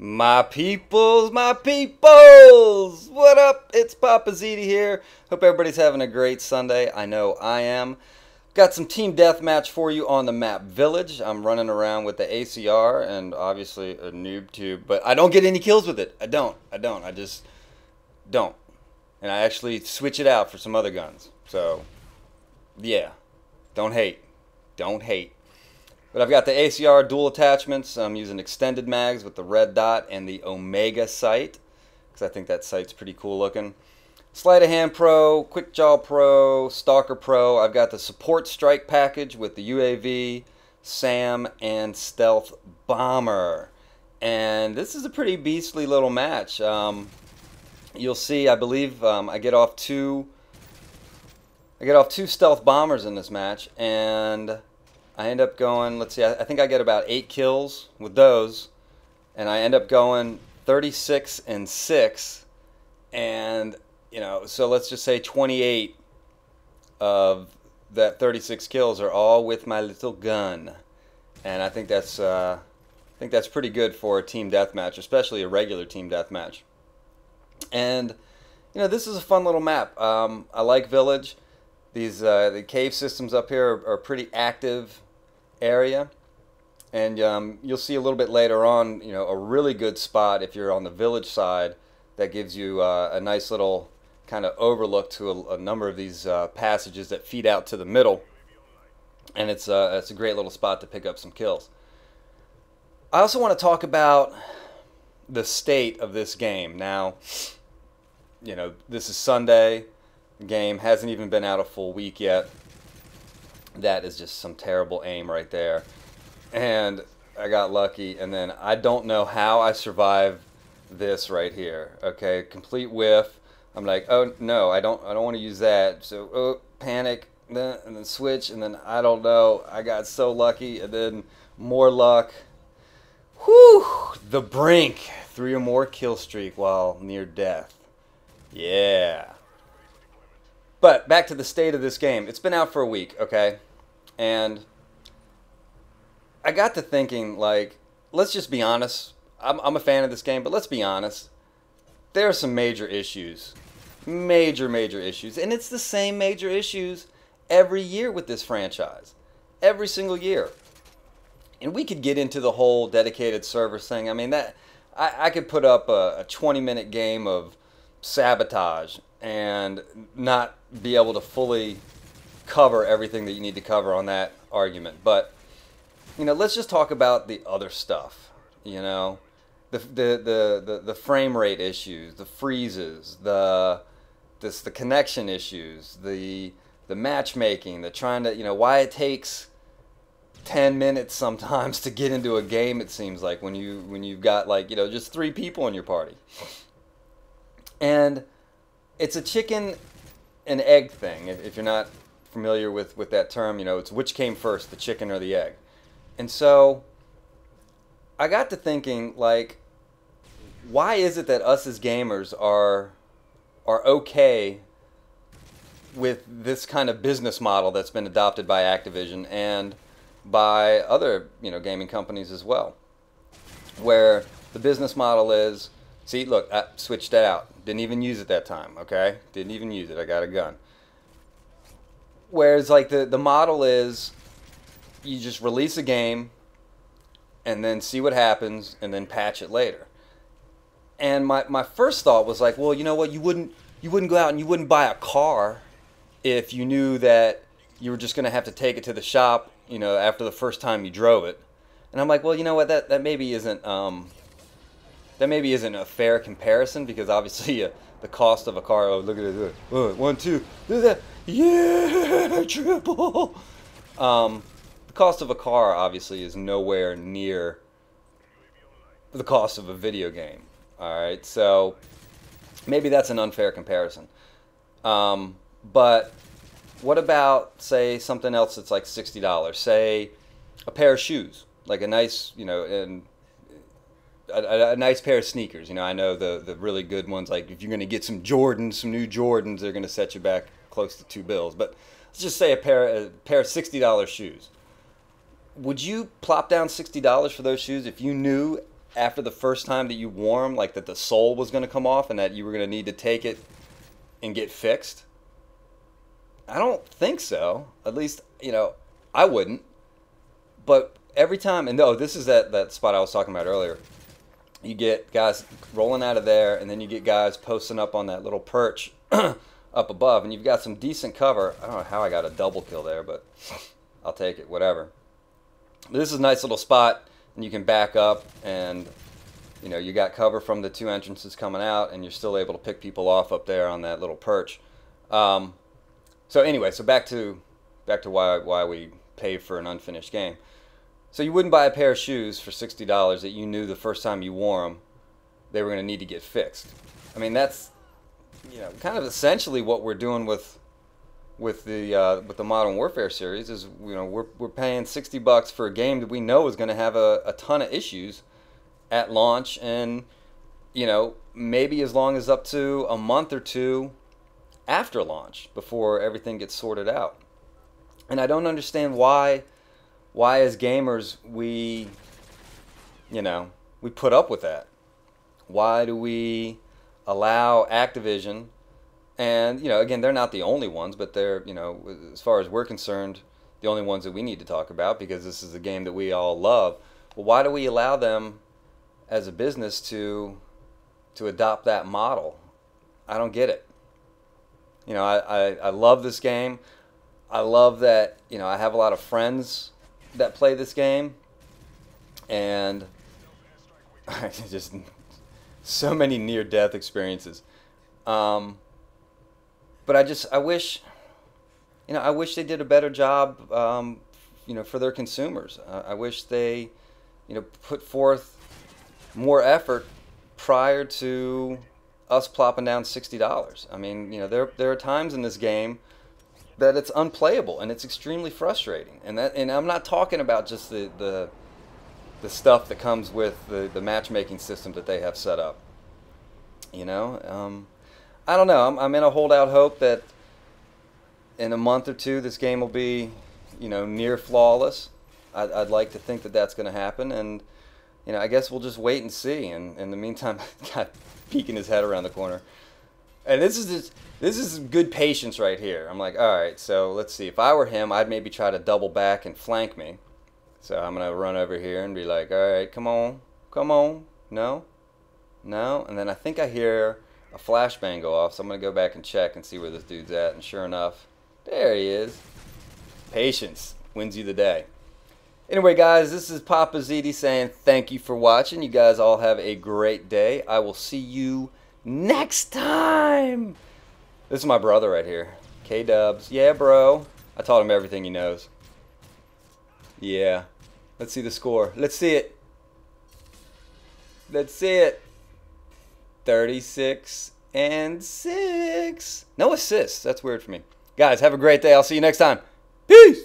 My peoples, my peoples! What up? It's Papa Ziti here. Hope everybody's having a great Sunday. I know I am. Got some team deathmatch for you on the map Village. I'm running around with the ACR and obviously a noob tube, but I don't get any kills with it. I don't. I just don't. And I actually switch it out for some other guns. So, yeah. Don't hate. Don't hate. But I've got the ACR dual attachments. I'm using extended mags with the red dot and the Omega sight, because I think that sight's pretty cool looking. Sleight of Hand Pro, Quick Jaw Pro, Stalker Pro. I've got the support strike package with the UAV, SAM, and Stealth Bomber. And this is a pretty beastly little match. You'll see, I believe I get off two Stealth Bombers in this match, and I end up going, let's see, I think I get about 8 kills with those, and I end up going 36 and 6, and, you know, so let's just say 28 of that 36 kills are all with my little gun, and I think that's pretty good for a team deathmatch, especially a regular team deathmatch. And, you know, this is a fun little map. I like Village. These the cave systems up here are pretty active area, and you'll see a little bit later on, you know, a really good spot if you're on the Village side that gives you a nice little kind of overlook to a number of these passages that feed out to the middle, and it's a great little spot to pick up some kills. I also want to talk about the state of this game. Now, you know, this is Sunday. The game hasn't even been out a full week yet. That is just some terrible aim right there. And I got lucky, and then I don't know how I survived this right here. Okay, complete whiff. I'm like, oh no, I don't want to use that. So panic, and then switch, and then I don't know. I got so lucky, and then more luck. Whew! The brink. 3 or more kill streak while near death. Yeah. But back to the state of this game. It's been out for a week, okay? And I got to thinking, like, let's just be honest. I'm a fan of this game, but let's be honest. There are some major issues. Major issues. And it's the same major issues every year with this franchise. Every single year. And we could get into the whole dedicated servers thing. I mean, that I could put up a 20-minute game of sabotage and not be able to fully cover everything that you need to cover on that argument. But, you know, let's just talk about the other stuff. You know, the frame rate issues, the freezes, the connection issues, the matchmaking, the trying to, you know, why it takes 10 minutes sometimes to get into a game, it seems like, when you've got, like, you know, just 3 people in your party. And it's a chicken and egg thing. If you're not familiar with that term, you know, it's which came first, the chicken or the egg. And so I got to thinking, like, why is it that us as gamers are okay with this kind of business model that's been adopted by Activision and by other, you know, gaming companies as well, where the business model is, see, look, I switched that out. Didn't even use it that time, okay? Didn't even use it. I got a gun. Whereas, like, the model is you just release a game and then see what happens and then patch it later. And my first thought was like, well, you know what? You wouldn't go out and you wouldn't buy a car if you knew that you were just going to have to take it to the shop, you know, after the first time you drove it. And I'm like, well, you know what? That maybe isn't a fair comparison, because obviously the cost of a car. Oh, look at it! 1, 2, do that! Yeah, triple. The cost of a car obviously is nowhere near the cost of a video game. All right, so maybe that's an unfair comparison. But what about, say, something else that's like $60? Say a pair of shoes, like a nice, you know, and a nice pair of sneakers. You know, I know the really good ones, like if you're going to get some Jordans, some new Jordans, they're going to set you back close to $2. But let's just say a pair of $60 shoes. Would you plop down $60 for those shoes if you knew after the first time that you wore them, like that the sole was going to come off and that you were going to need to take it and get fixed? I don't think so. At least, I wouldn't. But every time, and no, this is that spot I was talking about earlier. You get guys rolling out of there, and then you get guys posting up on that little perch up above, and you've got some decent cover. I don't know how I got a double kill there, but I'll take it, whatever. But this is a nice little spot, and you can back up, and you got cover from the two entrances coming out, and you're still able to pick people off up there on that little perch. So anyway, so back to why we pay for an unfinished game. So you wouldn't buy a pair of shoes for $60 that you knew the first time you wore them they were going to need to get fixed. I mean, that's kind of essentially what we're doing with the Modern Warfare series. Is we're paying $60 for a game that we know is going to have a ton of issues at launch, and maybe as long as up to a month or two after launch before everything gets sorted out. And I don't understand why as gamers we put up with that. Why do we allow Activision, and again, they're not the only ones, but they're as far as we're concerned, the only ones that we need to talk about, because this is a game that we all love. Well, why do we allow them as a business to adopt that model? I don't get it. I love this game. I love that I have a lot of friends that play this game, and just so many near-death experiences. But I wish they did a better job, for their consumers. I wish they, put forth more effort prior to us plopping down $60. I mean, there are times in this game that it's unplayable and it's extremely frustrating. And I'm not talking about just the stuff that comes with the matchmaking system that they have set up. I don't know. I'm in a holdout hope that in a month or two this game will be, near flawless. I'd like to think that that's going to happen, and I guess we'll just wait and see. And in the meantime, God, peeking his head around the corner. And this is good patience right here. I'm like, all right, so let's see. If I were him, I'd maybe try to double back and flank me. So I'm going to run over here and be like, all right, come on. No. And then I think I hear a flashbang go off, so I'm going to go back and check and see where this dude's at. And sure enough, there he is. Patience wins you the day. Anyway, guys, this is Papa ZD saying thank you for watching. You guys all have a great day. I will see you next time. This is my brother right here, K-Dubs. Yeah, bro. I taught him everything he knows. Yeah. Let's see the score. Let's see it. 36-6. No assists. That's weird for me. Guys, have a great day. I'll see you next time. Peace.